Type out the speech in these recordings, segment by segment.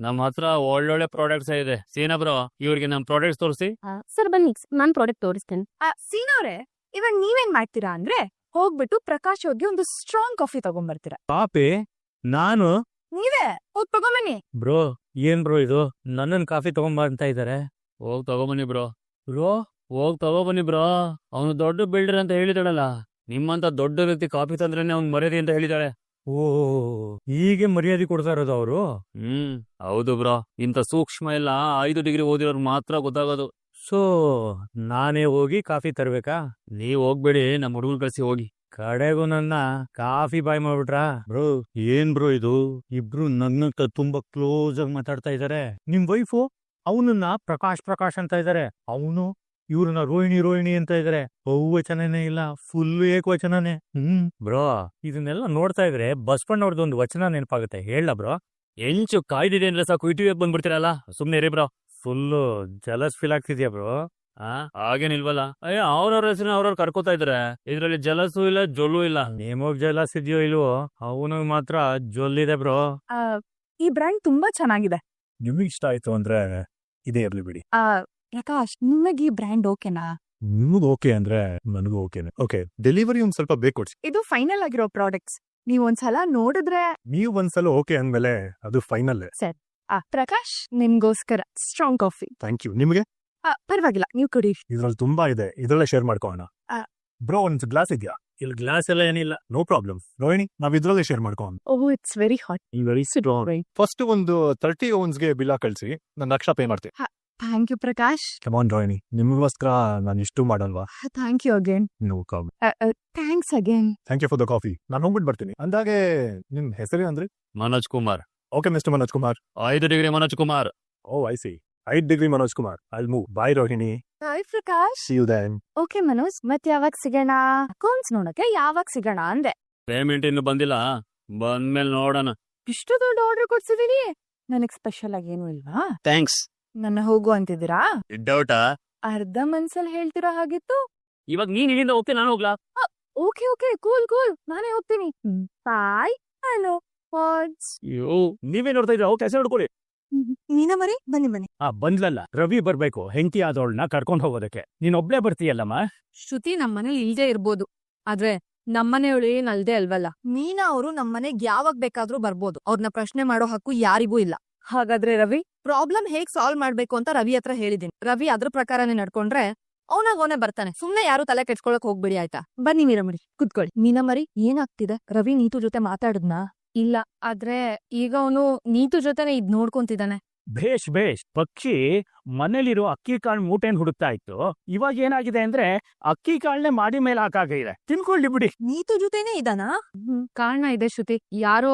ನಮ್ಮ ಹತ್ರ ಒಳ್ಳೊಳ್ಳೆ ಪ್ರಾಡಕ್ಟ್ಸ್ ಇದೆ. ಸೀನಾ ಬ್ರೋ, ಇವ್ರಿಗೆ ನಮ್ ಪ್ರಾಡಕ್ಟ್ಸ್ ತೋರಿಸಿ. ಸರ್ ಬನ್ನಿ, ನಾನ್ ಪ್ರಾಡಕ್ಟ್ ತೋರಿಸ್ತೇನೆ. ಸೀನವ್ರೆ, ಇವಾಗ ನೀವೇನ್ ಮಾಡ್ತೀರಾ ಅಂದ್ರೆ ಹೋಗ್ಬಿಟ್ಟು ಪ್ರಕಾಶ್ ಅವ್ರಿಗೆ ಒಂದು ಸ್ಟ್ರಾಂಗ್ ಕಾಫಿ ತಗೊಂಡ್ಬರ್ತೀರಾ. ಕಾಫಿ? ನಾನು? ನೀವೇ ಹೋಗ್ ತಗೊಂಬನ್ನಿ. ಬ್ರೋ ಏನ್ ಬ್ರೋ ಇದು, ನನ್ನನ್ ಕಾಫಿ ತಗೊಂಬ ಅಂತ ಇದಾರೆ. ಹೋಗ್ ತಗೊಬನ್ನಿ ಬ್ರೋ. ಬ್ರೋ ಹೋಗ್ ತಗೊಬನ್ನಿ ಬ್ರೋ. ಅವನು ದೊಡ್ಡ ಬಿಲ್ಡರ್ ಅಂತ ಹೇಳಿದಾಳಲ್ಲ, ನಿಮ್ಮಂತ ದೊಡ್ಡ ವ್ಯಕ್ತಿ ಕಾಫಿ ತಂದ್ರೇನೆ ಅವ್ನ್ ಮರ್ಯಾದೆ ಅಂತ ಹೇಳಿದಾಳೆ. ಓ, ಹೀಗೆ ಮರ್ಯಾದೆ ಕೊಡ್ತಾ ಇರೋದು ಅವರು? ಹೌದು ಬ್ರೋ. ಇಂತ ಸೂಕ್ಷ್ಮ ಎಲ್ಲ 5 ಡಿಗ್ರಿ ಓದಿರೋರು ಮಾತ್ರ ಗೊತ್ತಾಗೋದು. ಸೊ ನಾನೇ ಹೋಗಿ ಕಾಫಿ ತರ್ಬೇಕಾ? ನೀವ್ ಹೋಗ್ಬೇಡಿ, ನಮ್ ಹುಡುಗನ್ ಕಳ್ಸಿ ಹೋಗಿ. ಕಡೆಗೂ ನನ್ನ ಕಾಫಿ ಬಾಯ್ ಮಾಡ್ಬಿಟ್ರಾ? ಬ್ರೋ ಏನ್ ಬ್ರೋ ಇದು, ಇಬ್ರು ನನ್ನ ತುಂಬಾ ಕ್ಲೋಸ್ ಆಗಿ ಮಾತಾಡ್ತಾ ಇದಾರೆ. ನಿಮ್ ವೈಫು ಅವನನ್ನ ಪ್ರಕಾಶ್ ಪ್ರಕಾಶ್ ಅಂತ ಇದಾರೆ, ಅವನು ಇವ್ರನ್ನ ರೋಹಿಣಿ ರೋಹಿಣಿ ಅಂತ ಇದಾರೆ. ಬಹುವಚನನೇ ಇಲ್ಲ, ಫುಲ್ ಏಕವಚನನೇ. ಬ್ರೋ ಇದನ್ನೆಲ್ಲ ನೋಡ್ತಾ ಇದ್ರೆ ಬಸವಣ್ಣವ್ರದ್ದು ಒಂದು ವಚನ ನೆನಪಾಗುತ್ತೆ, ಹೇಳ ಬ್ರೋ? ಎಂಚು ಕಾಯ್ದಿದೆ ಅಂದ್ರೆ ಸಾಕು ಇಟಿವಿ ಬಂದ್ಬಿಡ್ತೀರಲ್ಲ, ಸುಮ್ನೆ ಇರಿ ಬ್ರೋ. ಫುಲ್ಲು ಜಲಸ್ ಫೀಲ್ ಆಗ್ತಿದ್ಯಾ ಬ್ರೋ? ಹಾಗೇನಿಲ್ವಲ್ಲ. ಅಯ್ಯ, ಅವ್ರವ್ರ ಹೆಸರು ಅವ್ರವ್ರು ಕರ್ಕೋತಾ ಇದಾರೆ. ಇದ್ರಲ್ಲಿ ಜಲಸು ಇಲ್ಲ, ಜೊಲ್ಲು ಇಲ್ಲ. ನೇಮೋಗ್ ಜಲಸ್ ಇದೆಯೋ ಇಲ್ವೋ, ಅವನಿಗೆ ಮಾತ್ರ ಜೊಲ್ಲಿದೆ ಬ್ರೋ. ಈ ಬ್ರ್ಯಾಂಡ್ ತುಂಬಾ ಚೆನ್ನಾಗಿದೆ. ನಿಮಗ್ ಇಷ್ಟ ಆಯ್ತು ಅಂದ್ರೆ ಇದೇ ಇರ್ಲಿ ಬಿಡಿ. ಪ್ರಕಾಶ್, ನಿಮಗೆ ಈ ಬ್ರ್ಯಾಂಡ್ ಓಕೆನಾ? ನಿಮಗ್ ಓಕೆ ಅಂದ್ರೆ ನನಗೂ ಓಕೆನೆ. ಓಕೆ, ಡೆಲಿವರಿ ಒಂದ್ ಸ್ವಲ್ಪ ಬೇಕು. ಇದು ಫೈನಲ್ ಆಗಿರೋ ಪ್ರಾಡಕ್ಟ್ಸ್. ನೀವ್ ಒಂದ್ಸಲ ನೋಡಿದ್ರೆ ನೀವು ಒಂದ್ಸಲ ಓಕೆ ಅಂದ್ಮೇಲೆ ಅದು ಫೈನಲ್. ಪ್ರಕಾಶ್, ನಿಮ್ಗೋಸ್ಕರ ಸ್ಟ್ರಾಂಗ್ ಕಾಫಿ. Thank you. ನಿಮಗೆ? ಪರವಾಗಿಲ್ಲ, ನೀವು ಕುಡಿ. ಇದ್ರಲ್ಲಿ ತುಂಬಾ ಇದೆ, ಇದ್ರಲ್ಲೇ ಶೇರ್ ಮಾಡ್ಕೋಣ. ಬ್ರೋ ಒಂದ್ ಗ್ಲಾಸ್ ಇದೆಯಾ? ಇಲ್ಲಿ ಗ್ಲಾಸ್ ಎಲ್ಲ ಏನಿಲ್ಲ, ನೋ ಪ್ರಾಬ್ಲಮ್. ರೋಹಿಣಿ, ನಾವ್ ಇದ್ರಲ್ಲೇ ಶೇರ್ ಮಾಡ್ಕೋಣ. Oh, it's very hot. Very strong. First ಒಂದು 30 ಓನ್ಸ್ಗೆ ಬಿಲ್ ಕಳ್ಸಿ, ನಾನು ಲಕ್ಷ ಪೇ ಮಾಡ್ತೀನಿ. Thank you Prakash. Come on Rohini, ನಿಮಗೋಸ್ಕರ ನಾನು ಇಷ್ಟು ಮಾಡಲ್ವಾ? Thank you again. No problem. Thanks again. Thank you for the coffee. ನಾನು ಹೋಗ್ಬಿಟ್ಟು ಬರ್ತೀನಿ. ಅಂದಾಗೆ ನಿಮ್ ಹೆಸರು ಅಂದ್ರೆ? Manoj Kumar. Okay mister Manoj Kumar. 5 degree Manoj Kumar. Oh I see. 5 degree Manoj Kumar. I'll move. Bye Rohini. Hi Prakash. See you then. Okay Manoj, ಮತ್ ಯಾವಾಗ ಸಿಗೋಣ? ಅಕೌಂಟ್ಸ್ ನೋಡಕ್ಕೆ ಯಾವಾಗ ಸಿಗೋಣ ಅಂದೆ. ಪೇಮೆಂಟ್ ಇನ್ನು ಬಂದಿಲ್ಲ, ಬಂದ್ಮೇಲೆ ನೋಡೋಣ. ಇಷ್ಟು ದೊಡ್ಡ ಆರ್ಡರ್ ಕೊಡ್ಸಿದೀನಿ, ನನಗ್ ಸ್ಪೆಷಲ್ ಆಗಿ ಏನು ಇಲ್ವಾ? ಥ್ಯಾಂಕ್ಸ್. ನನ್ನ ಹೋಗು ಅಂತಿದ್ದೀರಾ? ಡೌಟಾ? ಅರ್ಧ ಮನ್ಸಲ್ಲಿ ಹೇಳ್ತಿರೋ ಹಾಗಿತ್ತು. ಇವಾಗ ನೀನ್ ಇಲ್ಲಿಂದ ಹೋಗ್ತೀನಿ, ನಾನು ಹೋಗ್ಲಾ? ಓಕೆ ಓಕೆ, ಕೂಲ್ ಕೂಲ್, ನಾನೇ ಹೋಗ್ತೀನಿ. ಬಾಯ್. Hello what's. ನೀವೇ ನೋಡ್ತಾ ಇದ್ರ? ಕೆಲಸ ನೋಡ್ಕೊಳ್ಳಿ. ನೀನ ಮರಿ, ಬನ್ನಿ ಬನ್ನಿ. ಬಂದ್ಲಲ್ಲ, ರವಿ ಬರ್ಬೇಕು ಹೆಂಡತಿ ಆದವಳನ್ನ ಕರ್ಕೊಂಡ್ ಹೋಗೋದಕ್ಕೆ. ನೀನ್ ಒಬ್ಳೇ ಬರ್ತೀಯಲ್ಲಮ್ಮ? ಶ್ರುತಿ ನಮ್ಮನೇಲಿ ಇಲ್ದೇ ಇರ್ಬೋದು, ಆದ್ರೆ ನಮ್ಮನೆಯವಳು ಏನ್ ಅಲ್ದೇ ಅಲ್ವಲ್ಲ. ಮೀನಾ ಅವರು ನಮ್ಮನೆಗ್ ಯಾವಾಗ ಬೇಕಾದ್ರೂ ಬರ್ಬೋದು, ಅವ್ರನ್ನ ಪ್ರಶ್ನೆ ಮಾಡೋ ಹಕ್ಕು ಯಾರಿಗೂ ಇಲ್ಲ. ಹಾಗಾದ್ರೆ ರವಿ, ಪ್ರಾಬ್ಲಮ್ ಹೇಗ್ ಸಾಲ್ವ್ ಮಾಡ್ಬೇಕು ಅಂತ ರವಿ ಹತ್ರ ಹೇಳಿದೀನಿ. ರವಿ ಅದ್ರ ಪ್ರಕಾರನೇ ನಡ್ಕೊಂಡ್ರೆ ಅವನೇ ಬರ್ತಾನೆ. ಸುಮ್ನೆ ಯಾರು ತಲೆ ಕೆಡ್ಸ್ಕೊಳಕ್ ಹೋಗ್ಬಿಡಿ, ಆಯ್ತಾ? ಬನ್ನಿ ಮೀನಮರಿ, ಕುತ್ಕೊಳ್ಳಿ. ಮೀನಮರಿ, ಏನಾಗ್ತಿದೆ? ರವಿ ನೀತು ಜೊತೆ ಮಾತಾಡಿದ್ನಾ? ಇಲ್ಲ, ಆದ್ರೆ ಈಗ ಅವನು ನೀತು ಜೊತೆನೆ ಇದ್ ನೋಡ್ಕೊಂತಿದ್ದಾನೆ. ಭೇಷ್ ಭೇಷ್. ಪಕ್ಷಿ ಮನೇಲಿರೋ ಅಕ್ಕಿ ಕಾಳು ಮೂಟೆನ್ ಹುಡುಕ್ತಾ ಇತ್ತು, ಇವಾಗ ಏನಾಗಿದೆ ಅಂದ್ರೆ ಅಕ್ಕಿ ಕಾಳನ್ನೇ ಮಾಡಿ ಮೇಲೆ ಹಾಕಾಗಿದೆ. ತಿನ್ಕೊಳ್ಳಿ ಬಿಡಿ. ನೀತು ಜೊತೆನೆ ಇದಾನಾ? ಕಾರಣ ಇದೆ ಶ್ರುತಿ, ಯಾರೋ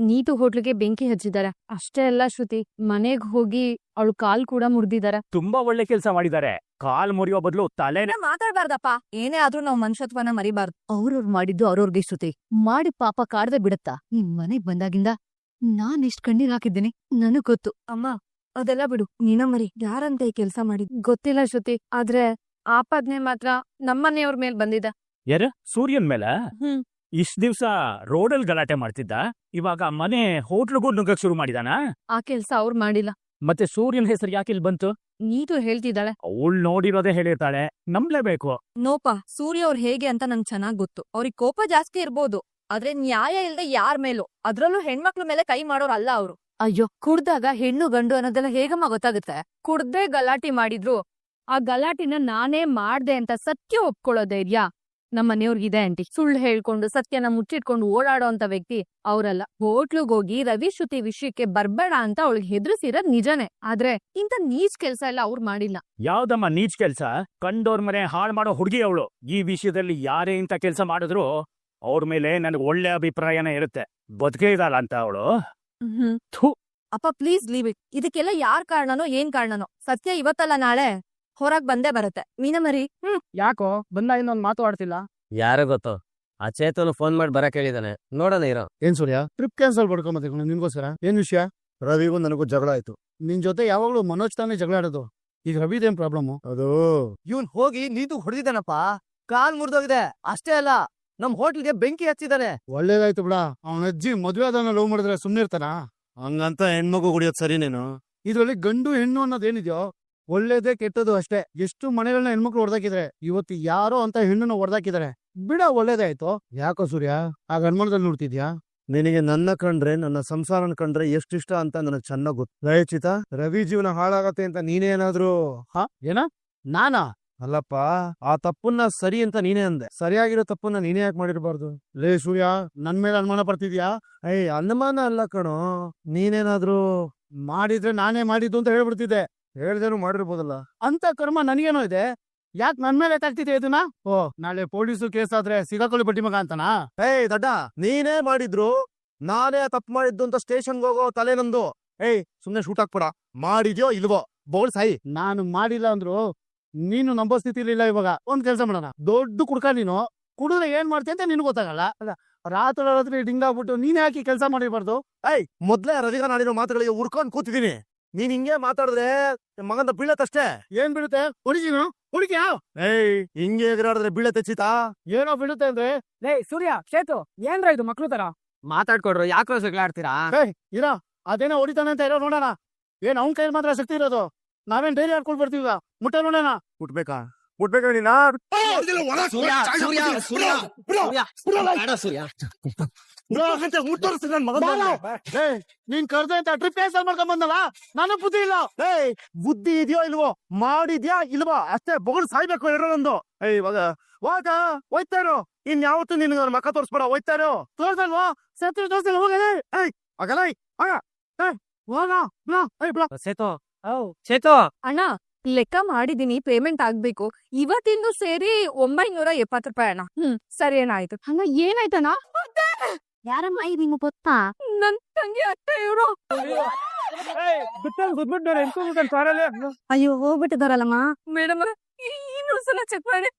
ನೀತು ಹೋಟ್ಲಿಗೆ ಬೆಂಕಿ ಹಚ್ಚಿದ್ದಾರೆ. ಅಷ್ಟೇ ಅಲ್ಲ ಶ್ರುತಿ, ಮನೆಗ್ ಹೋಗಿ ಅವಳು ಕಾಲ್ ಕೂಡ ಮುರಿದಿದ್ದಾರೆ. ತುಂಬಾ ಒಳ್ಳೆ ಕೆಲಸ ಮಾಡಿದ್ದಾರೆ. ಕಾಲ್ ಮುರಿಯೋ ಬದಲು ತಲೆನೇ. ಮಾತಾಡ್ಬಾರ್ದಪ್ಪ, ಏನೇ ಆದ್ರೂ ನಾವ್ ಮನುಷ್ಯತ್ವನ ಮರಿಬಾರ್ದು. ಅವ್ರವ್ರು ಮಾಡಿದ್ದು ಅವ್ರವ್ರಿಗೆ ಶ್ರುತಿ, ಮಾಡಿ ಪಾಪ ಕಾಡ್ದೆ ಬಿಡತ್ತಾ? ನಿಮ್ ಮನೆಗ್ ಬಂದಾಗಿಂದ ನಾನ್ ಎಷ್ಟ್ ಕಣ್ಣೀರ್ ಹಾಕಿದ್ದೀನಿ ನನಗ್ ಗೊತ್ತು. ಅಮ್ಮ ಅದೆಲ್ಲ ಬಿಡು, ನೀನಮ್ಮರಿ ಯಾರಂತ ಈ ಕೆಲ್ಸ ಮಾಡಿದ್ ಗೊತ್ತಿಲ್ಲ ಶ್ರುತಿ, ಆದ್ರೆ ಆಪಾದನೆ ಮಾತ್ರ ನಮ್ಮನೆಯವ್ರ ಮೇಲ್ ಬಂದಿದೆ. ಯಾರ? ಸೂರ್ಯನ್ ಮೇಲ? ಇಷ್ಟ್ ದಿವ್ಸ ರೋಡಲ್ ಗಲಾಟೆ ಮಾಡ್ತಿದ್ದ, ಇವಾಗ ಮನೆ ಹೋಟ್ಲಿಗೂ ನುಗ್ಗಕ್ ಶುರು ಮಾಡಿದಾನ? ಆ ಕೆಲ್ಸ ಅವ್ರು ಮಾಡಿಲ್ಲ. ಮತ್ತೆ ಸೂರ್ಯನ್ ಹೆಸರು ಯಾಕೆ ಇಲ್ಲಿ ಬಂತು? ನೀತು ಹೇಳ್ತಿದ್ದಾಳೆ. ಅವಳು ನೋಡಿರೋದೇ ಹೇಳಿರ್ತಾಳೆ, ನಂಬ್ಲೇಬೇಕು. ನೋಪಾ, ಸೂರ್ಯ ಅವ್ರು ಹೇಗೆ ಅಂತ ನಂಗೆ ಚೆನ್ನಾಗ್ ಗೊತ್ತು. ಅವ್ರಿಗೆ ಕೋಪ ಜಾಸ್ತಿ ಇರ್ಬೋದು, ಆದ್ರೆ ನ್ಯಾಯ ಇಲ್ದೆ ಯಾರ್ ಮೇಲೂ, ಅದ್ರಲ್ಲೂ ಹೆಣ್ಮಕ್ಳ ಮೇಲೆ ಕೈ ಮಾಡೋರಲ್ಲ ಅವ್ರು. ಅಯ್ಯೋ, ಕುಡ್ದಾಗ ಹೆಣ್ಣು ಗಂಡು ಅನ್ನೋದೆಲ್ಲ ಹೇಗಮ್ಮ ಗೊತ್ತಾಗುತ್ತೆ? ಕುಡ್ದೇ ಗಲಾಟಿ ಮಾಡಿದ್ರು ಆ ಗಲಾಟಿನ ನಾನೇ ಮಾಡ್ದೆ ಅಂತ ಸತ್ಯ ಒಪ್ಕೊಳ್ಳೋ ಧೈರ್ಯ ನಮ್ಮನೆಯವ್ರಿಗಿದೆ ಆಂಟಿ. ಸುಳ್ಳು ಹೇಳ್ಕೊಂಡು ಸತ್ಯನ ಮುಚ್ಚಿಟ್ಕೊಂಡು ಓಡಾಡೋ ಅಂತ ವ್ಯಕ್ತಿ ಅವರಲ್ಲ. ಹೋಟ್ಲುಗೋಗಿ ರವಿ ಶ್ರುತಿ ವಿಷಯಕ್ಕೆ ಬರ್ಬೇಡ ಅಂತ ಅವಳಿಗೆ ಹೆದರ್ಸಿರೋದ್ ನಿಜನೇ, ಆದ್ರೆ ಇಂತ ನೀಚ್ ಕೆಲ್ಸ ಎಲ್ಲ ಅವ್ರು ಮಾಡಿಲ್ಲ. ಯಾವ್ದಮ್ಮ ನೀಚ್ ಕೆಲ್ಸ? ಕಂಡೋರ್ ಮನೆ ಹಾಳು ಮಾಡೋ ಹುಡುಗಿ ಅವಳು. ಈ ವಿಷಯದಲ್ಲಿ ಯಾರೇ ಇಂತ ಕೆಲ್ಸ ಮಾಡಿದ್ರು ಅವ್ರ ಮೇಲೆ ನನಗೆ ಒಳ್ಳೆ ಅಭಿಪ್ರಾಯನೇ ಇರುತ್ತೆ. ಬದುಕೇ ಇದಲ್ಲ ಅಂತ ಅವಳು. ಅಪ್ಪ ಪ್ಲೀಸ್ ಲೀವ್ ಇಟ್. ಇದಕ್ಕೆಲ್ಲ ಯಾರ್ ಕಾರಣನೋ ಏನ್ ಕಾರಣನೋ, ಸತ್ಯ ಇವತ್ತಲ್ಲ ನಾಳೆ ಹೊರಗ್ ಬಂದೇ ಬರುತ್ತೆ. ಮೀನಮರಿ, ಯಾಕೋ ಬಂದ ಇನ್ನೊಂದ್ ಮಾತು ಆಡ್ತಿಲ್ಲ? ಯಾರ ಗೊತ್ತು, ಆ ಚೇತನು ಫೋನ್ ಮಾಡಿ ಬರಕ್ ಹೇಳಿದಾನೆ, ನೋಡೋಣ ಇರೋ. ಏನ್ ಸೂರ್ಯ, ಟ್ರಿಪ್ ಕ್ಯಾನ್ಸಲ್ ಮಾಡ್ಕೊಂಬತ್ತೆ ನಿನ್ಗೋಸ್ಕರ? ಏನ್ ವಿಷಯ? ರವಿಗೂ ನನಗೂ ಜಗಳ ಆಯ್ತು. ನಿನ್ ಜೊತೆ ಯಾವಾಗ್ಲೂ ಮನೋಜ್ ತಾನೇ ಜಗಳ ಆಡೋದು. ಈಗ ರವಿದೇನ್ ಪ್ರಾಬ್ಲಮ್? ಅದು ಇವನ್ ಹೋಗಿ ನೀತು ಹೊಡೆದಿದ್ದಾನಪ್ಪ, ಕಾಲ್ ಮುರಿದೋಗಿದೆ. ಅಷ್ಟೇ ಅಲ್ಲ, ನಮ್ ಹೋಟ್ಲ್ಗೆ ಬೆಂಕಿ ಹಚ್ಚಿದಾನೆ. ಒಳ್ಳೇದಾಯ್ತು ಬಿಡ. ಅವನ ಅಜ್ಜಿ ಮದ್ವೆ ಆದವನ್ನ ಲವ್ ಮಾಡಿದ್ರೆ ಸುಮ್ನೆ ಇರ್ತಾನ? ಹಂಗಂತ ಹೆಣ್ಮಗು ಕುಡಿಯೋದ್ ಸರಿನೇನು? ಇದ್ರಲ್ಲಿ ಗಂಡು ಹೆಣ್ಣು ಅನ್ನೋದೇನಿದ್ಯೋ ಒಳ್ಳೇದೇ ಕೆಟ್ಟದು ಅಷ್ಟೇ. ಎಷ್ಟು ಮನೆಗಳನ್ನ ಹೆಣ್ಮಕ್ಳು ಹೊಡೆದಾಕಿದ್ರೆ, ಇವತ್ತು ಯಾರೋ ಅಂತ ಹೆಣ್ಣನ್ನ ಹೊಡೆದಾಕಿದ್ದಾರೆ. ಬಿಡ, ಒಳ್ಳೇದೇ ಆಯ್ತು. ಯಾಕೋ ಸೂರ್ಯ ಆಗ ಅನುಮಾನದಲ್ಲಿ ನೋಡ್ತಿದ್ಯಾ? ನಿನಗೆ ನನ್ನ ಕಂಡ್ರೆ, ನನ್ನ ಸಂಸಾರನ ಕಂಡ್ರೆ ಎಷ್ಟಿಷ್ಟ ಅಂತ ನನಗೆ ಚೆನ್ನಾಗ್ ಗೊತ್ತು. ದಯಚಿತ ರವಿ ಜೀವನ ಹಾಳಾಗತ್ತೆ ಅಂತ ನೀನೇನಾದ್ರೂ ಏನ ನಾನಾ? ಅಲ್ಲಪ್ಪ, ಆ ತಪ್ಪನ್ನ ಸರಿ ಅಂತ ನೀನೇ ಅಂದೆ. ಸರಿಯಾಗಿರೋ ತಪ್ಪನ್ನ ನೀನೇ ಯಾಕೆ ಮಾಡಿರ್ಬಾರ್ದು? ಲೇ ಸೂರ್ಯ, ನನ್ ಮೇಲೆ ಅನುಮಾನ ಪಡ್ತಿದ್ಯಾ? ಅನುಮಾನ ಅಲ್ಲ ಕಣೋ, ನೀನೇನಾದ್ರೂ ಮಾಡಿದ್ರೆ ನಾನೇ ಮಾಡಿದ್ದು ಅಂತ ಹೇಳ್ಬಿಡ್ತಿದ್ದೆ. ಹೇಳ್ದೇನು ಮಾಡಿರ್ಬೋದಲ್ಲ. ಅಂತ ಕರ್ಮ ನನಗೇನೋ ಇದೆ, ಯಾಕೆ ನನ್ ಮೇಲೆ ಎತ್ತಾಗ್ತಿದೆ ಇದನ್ನ? ಓ, ನಾಳೆ ಪೊಲೀಸು ಕೇಸ್ ಆದ್ರೆ ಸಿಗಾಕೊಳ್ಳಿ ಬಡ್ಡಿ ಮಗ ಅಂತನಾ? ದಡ್ಡ, ನೀನೇ ಮಾಡಿದ್ರು ನಾನೇ ತಪ್ಪು ಮಾಡಿದ್ದು ಅಂತ ಸ್ಟೇಷನ್ಗೆ ಹೋಗೋ ತಲೆ ನಂದು. ಸುಮ್ನೆ ಶೂಟ್ ಹಾಕ್ಬಿಡ. ಮಾಡಿದ್ಯೋ ಇಲ್ವೋ ಬೋಳ್ ಸಾಯಿ. ನಾನು ಮಾಡಿಲ್ಲ ಅಂದ್ರು ನೀನು ನಂಬೋ ಸ್ಥಿತಿಲಿ ಇಲ್ಲ ಇವಾಗ. ಒಂದ್ ಕೆಲ್ಸ ಮಾಡೋಣ, ದೊಡ್ಡ ಕುಡ್ಕ ನೀನು. ಕುಡಿದ್ರೆ ಏನ್ ಮಾಡ್ತೀಯ ಅಂತ ನಿನ್ಗೆ ಗೊತ್ತಾಗಲ್ಲ. ರಾತ್ರಿ ಡಿಂಗಾಗ್ಬಿಟ್ಟು ನೀನ್ ಯಾಕೆ ಕೆಲಸ ಮಾಡಿರ್ಬಾರ್ದು? ಮೊದ್ಲೇ ರವಿಗ ನಾಡಿರೋ ಮಾತುಗಳಿಗೆ ಉರ್ಕೊಂಡ್ ಕೂತಿದೀನಿ. ನೀನ್ ಹಿಂಗೆ ಮಾತಾಡಿದ್ರೆ ಮಗಂದ ಬೀಳತ್ತಷ್ಟೇ. ಏನ್ ಬೀಳುತ್ತೆ? ಹೊಡಿತೀನು ಹುಡುಗಿಯ? ಹಿಂಗೆ ಎಗರಾಡಿದ್ರೆ ಬೀಳತ್ತೆ ಚೀತಾ. ಏನೋ ಬೀಳುತ್ತೆ ಅಂದ್ರೆ? ಲೇ ಸೂರ್ಯ, ಚೇತು, ಏನ್ರ ಇದು ಮಕ್ಳು ತರ ಮಾತಾಡ್ಕೊಡ್ರು? ಯಾಕ್ರೋ ಜಗಳಾಡ್ತೀರಾ? ಇರ, ಅದೇನೋ ಹೊಡಿತಾನೆ ಅಂತ ಇರೋ ನೋಡೋಣ. ಏನ್ ಅವ್ನ್ ಕೈಯಲ್ಲಿ ಮಾತ್ರ ಶಕ್ತಿ ಇರೋದು? ನಾವೇನ್ ಡೈರಿ ಹಾಡ್ಕೊಂಡ್ ಬರ್ತೀವ? ಮುಟ್ಟ ನೋಡೋಣ. ಮುಟ್ಬೇಕಾ ನೀನಾ? ನೀನ್ ಕರ್ದೆ ಅಂತ ಟ್ರಿಪ್ ಕ್ಯಾನ್ಸಲ್ ಮಾಡ್ಕೊಂಡ್ ಬಂದಲ್ಲ, ನಾನು ಬುದ್ಧಿ ಇಲ್ಲ. ಬುದ್ಧಿ ಇದೆಯೋ ಇಲ್ವೋ, ಮಾಡಿದ್ಯಾ ಇಲ್ವಾ ಅಷ್ಟೇ. ಬೊಗಳು ಸಾಯ್ಬೇಕು ಇರೋದೊಂದು. ಇವಾಗ ಹೋಯ್ತಾರೋ, ಇನ್ ಯಾವತ್ತು ನಿನ್ ಮಕ್ಕ ತೋರ್ಸ್ಬೇಡ. ಹೋಯ್ತಾರೋ ತೋರ್ಸಲ್ವಾ? ಸತ್ರ ತೋರ್ಸಲ್ಲ. ಹೋಗಲೇ ಆಗಲ್ಲ. ಚೇತು, ಚೇತು, ಅಣ್ಣ ಲೆಕ್ಕ ಮಾಡಿದೀನಿ, ಪೇಮೆಂಟ್ ಆಗ್ಬೇಕು. ಇವತ್ತಿಂದು ಸೇರಿ 970 ರೂಪಾಯಿ ಅಣ್ಣ. ಸರಿ ಅಣ್ಣಾಯ್ತು. ಹಂಗ ಏನಾಯ್ತಣ್ಣ? ಯಾರಮ್ಮ ನಿಮ್ಗೆ ಗೊತ್ತಾ? ನನ್ ತಂಗಿ ಅತ್ತೆ ಇವ್ರು. ಅಯ್ಯೋ, ಹೋಗ್ಬಿಟ್ಟಿದಾರಲ್ಲಮ್ಮ. ಮೇಡಮ್ ಇನ್ನೊಂದ್ಸಲ ಚೆಕ್ ಮಾಡಿ.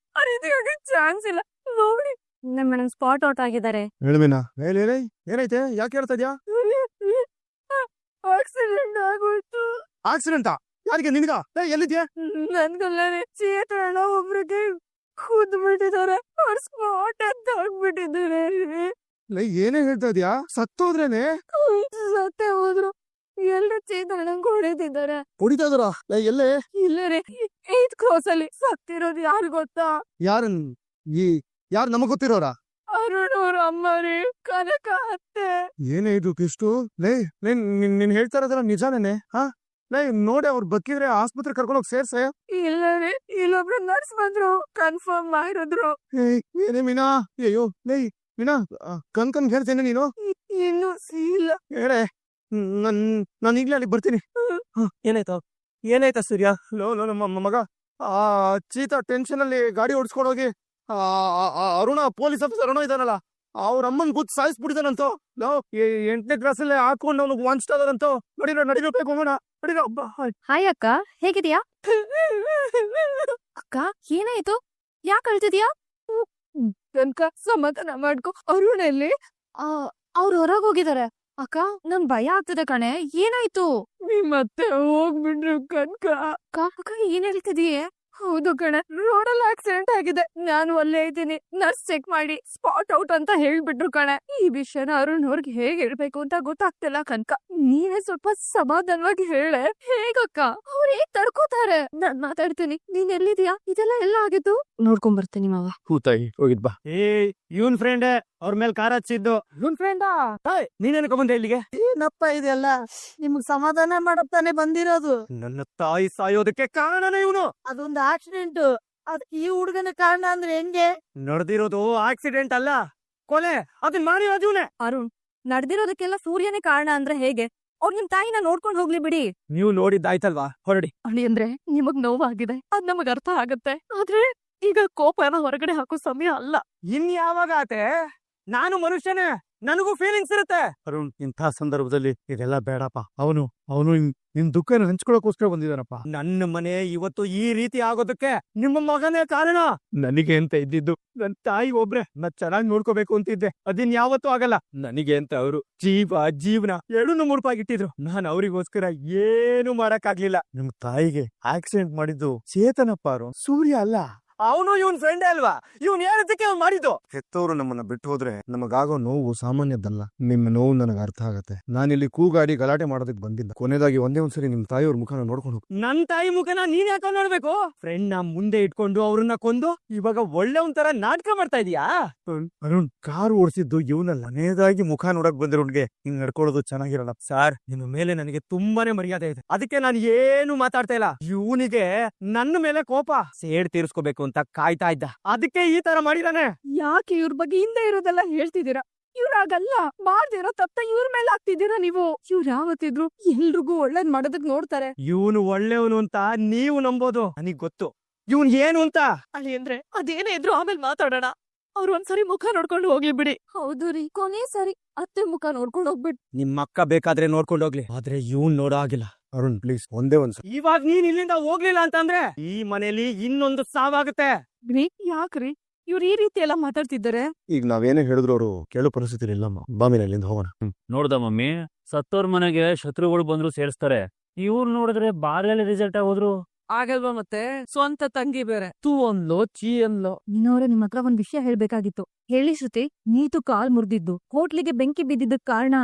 ಚಾನ್ಸ್ ಇಲ್ಲ ನೋಡಿ. ನಮ್ಮ ಮೇಡಮ್ ಸ್ಪಾಟ್ ಔಟ್ ಆಗಿದ್ದಾರೆ. ಹೇಳ್ಮೇನಾ? ಏನೈತೆ? ಯಾಕೆ ಹೇಳ್ತಾ ಇದ್ಯಾ? ಆಕ್ಸಿಡೆಂಟ್ ಆಗೋಯ್ತು. ಆಕ್ಸಿಡೆಂಟಾ? ಯಾರಿಗೆ? ನಿನ್ಗ? ಎಲ್ಲಿದ್ಯಾ? ನನ್ಗಲ್ಲ, ಚೇತನ ಒಬ್ರಿಗೆ ಖುದ್ ಬಿಟ್ಟಿದ್ದಾರೆ. ಅವ್ರ ಸ್ಪಾಟ್ ಅಂತ ಆಗ್ಬಿಟ್ಟಿದ್ದಾರೆ. ಏನೇ ಹೇಳ್ತಾ ಇದ್ಯಾ? ಸತ್ತೋದ್ರೇನೆ? ಸತ್ತೇ ಹೋದ್ರು. ಎಲ್ರು ಚೇತನ ಹೊಡಿತಿದ್ದಾರೆ. ಹೊಡಿತಾ ಇದಾರ? ಎಲ್ಲೇ? ಇಲ್ಲ ರೀ, 8th ಕ್ರಾಸ್ ಅಲ್ಲಿ. ಸತ್ತಿರೋದು ಯಾರು ಗೊತ್ತಾ? ಯಾರು ನಮಗ್ ಗೊತ್ತಿರೋರ? ಅರುಣ್ ಅವ್ರ ಅಮ್ಮ ರೀ, ಕನಕ ಅತ್ತೆ. ಏನೇ ಇದು ಕಿಷ್ಟು? ನೀನ್ ಹೇಳ್ತಾ ಇರೋದ್ರ ನಿಜಾನೇನೆ? ನೋಡಿ, ಅವ್ರು ಬದುಕಿದ್ರೆ ಆಸ್ಪತ್ರೆ ಕರ್ಕೊಂಡೋಗಿ ಸೇರ್ಸೆ. ಇಲ್ಲ ರೀ, ಇಲ್ಲೊಬ್ರು ನರ್ಸ್ ಬಂದ್ರು, ಕನ್ಫರ್ಮ್ ಮಾಡಿದ್ರು. ಏನೇ ಮೀನಾ? ಅಯ್ಯೋ ಮೀನಾ, ಕನ್ಕನ್ ಹೇಳ್ತೇನೆ ನೀನು? ಇನ್ನು ಸೀಲ ಹೇಳೆ. ನಾನು ಈಗ್ಲೇ ಅಲ್ಲಿಗೆ ಬರ್ತೀನಿ. ಏನಾಯ್ತಾ ಸೂರ್ಯ? ನಮ್ಮ ಮಗ ಚೀತಾ ಟೆನ್ಷನ್ ಅಲ್ಲಿ ಗಾಡಿ ಓಡಿಸ್ಕೊಂಡೋಗಿ ಅರುಣ, ಪೊಲೀಸ್ ಆಫೀಸರ್ ಅರುಣ ಇದಾನಲ್ಲ, ಅವ್ರ ಅಮ್ಮನ್ ಗುದ್ ಸಾಯಿಸ್ಬಿಟ್ಟಿದಾನಂತೋ. 8ನೇ ಕ್ಲಾಸ್ ಅಲ್ಲಿ ಹಾಕೊಂಡು ಅವ್ನಿಗೆ ವಾಂಚ್ತಾರಂತೋ. ನಡಿಬೇಕು ಹೋಗೋಣ. ಹಾಯ್ ಅಕ್ಕ, ಹೇಗಿದ್ಯಾ? ಅಕ್ಕ ಏನಾಯ್ತು? ಯಾಕೆ ಅಳ್ತಿದ್ಯಾ? ಕನ್ಕ, ಸಮಾಧಾನ ಮಾಡ್ಕೊ. ಅರುಣ್ ಎಲ್ಲಿ? ಅವ್ರು ಹೊರಗ್ ಹೋಗಿದಾರೆ. ಅಕ್ಕ, ನನ್ ಭಯ ಆಗ್ತದೆ ಕಣೆ. ಏನಾಯ್ತು? ನಿಮ್ಮತ್ತೆ ಹೋಗ್ಬಿಟ್ರು ಕನ್ಕ. ಅಕ್ಕ ಏನ್ ಹೇಳ್ತಿದೀಯ? ಹೌದು ಕಣೆ, ರೋಡಲ್ಲಿ ಆಕ್ಸಿಡೆಂಟ್ ಆಗಿದೆ. ನಾನು ಅಲ್ಲೇ ಇದ್ದೀನಿ. ನರ್ಸ್ ಚೆಕ್ ಮಾಡಿ ಸ್ಪಾಟ್ ಔಟ್ ಅಂತ ಹೇಳ್ಬಿಟ್ರು ಕಣೆ. ಈ ವಿಷಯನ ಅರುಣ್ ಅವ್ರಿಗೆ ಹೇಗ್ ಹೇಳ್ಬೇಕು ಅಂತ ಗೊತ್ತಾಗ್ತಿಲ್ಲ ಕನ್ಕ. ನೀನೇ ಸ್ವಲ್ಪ ಸಮಾಧಾನವಾಗಿ ಹೇಳೆ. ಹೇಗಕ್ಕ? ಅವ್ರು ಹೇಗ್ ತಡ್ಕೋತಾರೆ? ನಾನ್ ಮಾತಾಡ್ತೀನಿ. ನೀನ್ ಎಲ್ಲಿದ್ಯಾ? ಇದೆಲ್ಲ ಎಲ್ಲ ಆಗಿದ್ದು ನೋಡ್ಕೊಂಡ್ ಬರ್ತೀನಿ ಮಾವ. ಕೂತಾಯಿ ಹೋಗಿದ್ ಬಾ. ಇವನ್ ಫ್ರೆಂಡ್ ಅವ್ರ ಮೇಲೆ ಕಾರ್ ಹಚ್ಚಿದ್ದು. ಇವನ್ ಫ್ರೆಂಡಾ? ನೀನೇನಕ್ಕೆ ಬಂದೆ ಇಲ್ಲಿಗೆ? ಏನಪ್ಪ ಇದೆಲ್ಲ? ನಿಮ್ಗ್ ಸಮಾಧಾನ ಮಾಡಪ್ತಾನೆ ಬಂದಿರೋದು. ನನ್ನ ತಾಯಿ ಸಾಯೋದಕ್ಕೆ ಕಾರಣನೇ ಇವನು. ಅದೊಂದು ಆಕ್ಸಿಡೆಂಟ್. ಅದಕ್ಕೆ ಈ ಹುಡುಗನ ಕಾರಣ ಅಂದ್ರೆ ಹೆಂಗೆ? ನಡೆದಿರೋದು ಆಕ್ಸಿಡೆಂಟ್ ಅಲ್ಲ, ಕೊಲೆ. ಅದನ್ನ ಮಾಡಿರೋದು ಇವನೇ. ಅರುಣ್, ನಡ್ದಿರೋದಕ್ಕೆಲ್ಲ ಸೂರ್ಯನೇ ಕಾರಣ ಅಂದ್ರೆ ಹೇಗೆ? ಅವ್ರು ನಿಮ್ ತಾಯಿನ ನೋಡ್ಕೊಂಡ್ ಹೋಗ್ಲಿ ಬಿಡಿ. ನೀವು ನೋಡಿದ್ದಾಯ್ತಲ್ವಾ, ಹೊರಡಿ. ಅಳಿ ಅಂದ್ರೆ ನಿಮಗ್ ನೋವಾಗಿದೆ, ಅದ್ ನಮಗ್ ಅರ್ಥ ಆಗತ್ತೆ. ಆದ್ರೆ ಈಗ ಕೋಪನ ಹೊರಗಡೆ ಹಾಕೋ ಸಮಯ ಅಲ್ಲ. ಇನ್ ಯಾವಾಗ ಆತೆ? ನಾನು ಮನುಷ್ಯನೇ, ನನಗೂ ಫೀಲಿಂಗ್ಸ್ ಇರುತ್ತೆ. ಅರುಣ್, ಇಂಥ ಸಂದರ್ಭದಲ್ಲಿ ಇದೆಲ್ಲ ಬೇಡಪ್ಪ. ಅವನು ನಿನ್ ದುಃಖನ ಹಂಚ್ಕೊಳಕೋಸ್ಕರ ಬಂದಿದ್ದಾನಪ್ಪ. ನನ್ನ ಮನೆ ಇವತ್ತು ಈ ರೀತಿ ಆಗೋದಕ್ಕೆ ನಿಮ್ಮ ಮಗನೇ ಕಾರಣ. ನನಗೆ ಅಂತ ಇದ್ದಿದ್ದು ನನ್ ತಾಯಿ ಒಬ್ರೆ. ನಾ ಚೆನ್ನಾಗಿ ನೋಡ್ಕೋಬೇಕು ಅಂತಿದ್ದೆ, ಅದಿನ್ ಯಾವತ್ತೂ ಆಗಲ್ಲ. ನನಗೆ ಅಂತ ಅವರು ಜೀವನ 2 ಮುಡುಪಾಗಿಟ್ಟಿದ್ರು. ನಾನು ಅವರಿಗೋಸ್ಕರ ಏನು ಮಾಡಕ್ಕಾಗ್ಲಿಲ್ಲ. ನಿಮ್ ತಾಯಿಗೆ ಆಕ್ಸಿಡೆಂಟ್ ಮಾಡಿದ್ದು ಚೇತನಪ್ಪ, ಸೂರ್ಯ ಅಲ್ಲ. ಅವನು ಇವನ್ ಫ್ರೆಂಡೇ ಅಲ್ವಾ? ಇವನ್ ಏನಕ್ಕೆ ಅವ್ನು ಮಾಡಿದ್ದು? ಹೆತ್ತವರು ನಮ್ಮನ್ನ ಬಿಟ್ಟು ಹೋದ್ರೆ ನಮಗಾಗೋ ನೋವು ಸಾಮಾನ್ಯದ್ದಲ್ಲ. ನಿಮ್ಮ ನೋವು ನನಗೆ ಅರ್ಥ ಆಗತ್ತೆ. ನಾನಿಲ್ಲಿ ಕೂಗಾಡಿ ಗಲಾಟೆ ಮಾಡೋದಕ್ಕೆ ಬಂದಿದ್ದ. ಕೊನೆದಾಗಿ ಒಂದೇ ಒಂದ್ಸರಿ ನಿಮ್ ತಾಯಿಯವ್ರ ಮುಖನ ನೋಡ್ಕೊಂಡು ಹೋಗಿ. ನನ್ ತಾಯಿ ಮುಖನ ನೀನ್ ಯಾಕೆ ನೋಡ್ಬೇಕು? ಫ್ರೆಂಡ್ ನ ಮುಂದೆ ಇಟ್ಕೊಂಡು ಅವ್ರನ್ನ ಕೊಂದು ಇವಾಗ ಒಳ್ಳೆ ಒಂಥರ ನಾಟಕ ಮಾಡ್ತಾ ಇದೀಯಾ? ಅರುಣ್, ಕಾರು ಓಡಿಸಿದ್ದು ಇವನಲ್ಲ. ಕೊನೆದಾಗಿ ಮುಖ ನೋಡಕ್ ಬಂದಿರೋನ್ಗೆ ಹಿಂಗ್ ನಡ್ಕೊಳ್ಳೋದು ಚೆನ್ನಾಗಿರಲ್ಲ. ಸರ್, ನಿಮ್ಮ ಮೇಲೆ ನನಗೆ ತುಂಬಾನೇ ಮರ್ಯಾದೆ ಇದೆ. ಅದಕ್ಕೆ ನಾನು ಏನು ಮಾತಾಡ್ತಾ ಇಲ್ಲ. ಇವನಿಗೆ ನನ್ನ ಮೇಲೆ ಕೋಪ ಸೇಡ್ ತೀರಿಸ್ಕೋಬೇಕು ಅಂತ ಕಾಯ್ತಾ ಇದ್ದ. ಅದಕ್ಕೆ ಈ ತರ ಮಾಡಿದಾನೆ. ಯಾಕೆ ಇವ್ರ ಬಗ್ಗೆ ಹಿಂದೆ ಇರೋದೆಲ್ಲ ಹೇಳ್ತಿದ್ದೀರಾ? ಇವ್ರಾಗಲ್ಲ ಮಾಡ್ದಿರೋ ತಪ್ಪ ಇವ್ರ ಮೇಲೆ ಆಗ್ತಿದ್ದೀರಾ ನೀವು. ಇವ್ರ ಯಾವತ್ತಿದ್ರು ಎಲ್ರಿಗೂ ಒಳ್ಳೇದ್ ಮಾಡೋದಕ್ ನೋಡ್ತಾರೆ. ಇವನು ಒಳ್ಳೆಯವನು ಅಂತ ನೀವು ನಂಬೋದು. ನನಗ್ ಗೊತ್ತು ಇವನ್ ಏನು ಅಂತ. ಅಲ್ಲಿ ಅಂದ್ರೆ ಅದೇನೇ ಇದ್ರು ಆಮೇಲೆ ಮಾತಾಡೋಣ. ಅವ್ರು ಒಂದ್ಸರಿ ಮುಖ ನೋಡ್ಕೊಂಡು ಹೋಗ್ಲಿ ಬಿಡಿ. ಹೌದು ರೀ, ಕೊನೆ ಸರಿ ಅತ್ತೆ ಮುಖ ನೋಡ್ಕೊಂಡು ಹೋಗ್ಬಿಟ್ಟು. ನಿಮ್ಮ ಅಕ್ಕ ಬೇಕಾದ್ರೆ ನೋಡ್ಕೊಂಡು ಹೋಗ್ಲಿ, ಆದ್ರೆ ಇವನ್ ನೋಡೋ ಆಗಿಲ್ಲ. ಅರುಣ್ ಪ್ಲೀಸ್, ಒಂದೇ ಒಂದ್ಸರಿ. ಇವಾಗ ನೀನ್ ಇಲ್ಲಿಂದ ಹೋಗ್ಲಿಲ್ಲ ಅಂತಂದ್ರೆ ಈ ಮನೇಲಿ ಇನ್ನೊಂದು ಸಾವಾಗುತ್ತೆ. ಯಾಕ್ರಿ ಇವ್ರು ಈ ರೀತಿ ಎಲ್ಲ ಮಾತಾಡ್ತಿದ್ದಾರೆ? ಈಗ ನಾವೇನೇ ಹೇಳಿದ್ರು ಅವರು ಕೇಳೋ ಪರಿಸ್ಥಿತಿ ಇಲ್ಲಮ್ಮ. ಬಾಮಿನ ಇಲ್ಲಿಂದ ಹೋಗೋಣ. ನೋಡ್ದ ಮಮ್ಮಿ, ಸತ್ತೋರ್ ಮನೆಗೆ ಶತ್ರುಗಳು ಬಂದ್ರು ಸೇರಿಸ್ತಾರೆ. ಇವ್ರು ನೋಡಿದ್ರೆ ಬಾರ್ಗಲ್ಲಿ ರಿಸಲ್ಟ್ ಹೋದ್ರು. ಆಗಲ್ವಾ ಮತ್ತೆ? ಸ್ವಂತ ತಂಗಿ ಬೇರೆ ತೂ ಅನ್ಲೋ ಚೀ ಅನ್ಲೋ. ಇನ್ನೋರೆ ನಿಮ್ ಹತ್ರ ಒಂದ್ ವಿಷಯ ಹೇಳ್ಬೇಕಾಗಿತ್ತು. ಹೇಳಿ ಶ್ರುತಿ, ನೀತು ಕಾಲ್ ಮುರಿದಿದ್ದು ಹೋಟ್ಲಿಗೆ ಬೆಂಕಿ ಬಿದ್ದಿದ್ದಕ್ ಕಾರಣ